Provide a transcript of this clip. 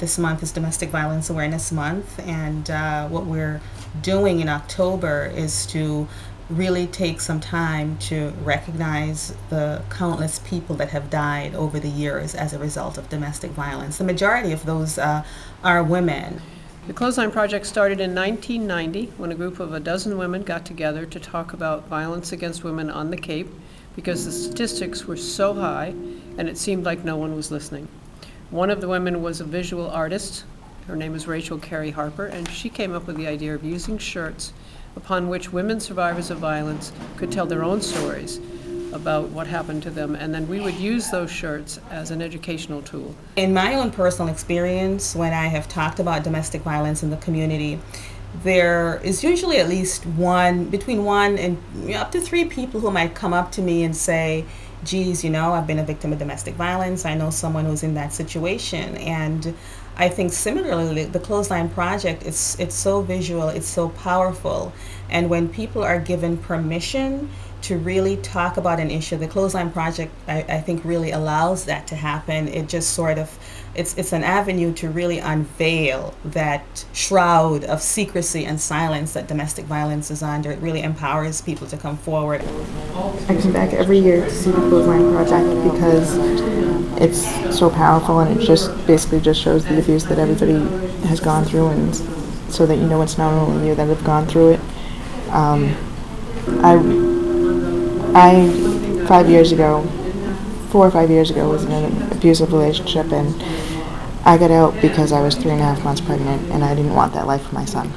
this month is Domestic Violence Awareness Month, and what we're doing in October is to really take some time to recognize the countless people that have died over the years as a result of domestic violence. The majority of those are women. The Clothesline Project started in 1990 when a group of a dozen women got together to talk about violence against women on the Cape because the statistics were so high and it seemed like no one was listening. One of the women was a visual artist. Her name is Rachel Carey Harper, and she came up with the idea of using shirts upon which women survivors of violence could tell their own stories about what happened to them, and then we would use those shirts as an educational tool. In my own personal experience, when I have talked about domestic violence in the community, there is usually at least between one and up to three people who might come up to me and say, geez, I've been a victim of domestic violence. I know someone who's in that situation. And I think similarly, the Clothesline Project, it's so visual, it's so powerful. And when people are given permission to really talk about an issue, the Clothesline Project, I think, really allows that to happen. It just sort of, it's an avenue to really unveil that shroud of secrecy and silence that domestic violence is under. It really empowers people to come forward. I come back every year to see the Clothesline Project because it's so powerful, and it just basically just shows the abuse that everybody has gone through, and so that it's not only you that have gone through it. I 5 years ago, 4 or 5 years ago, was in an abusive relationship, and I got out because I was 3.5 months pregnant, and I didn't want that life for my son.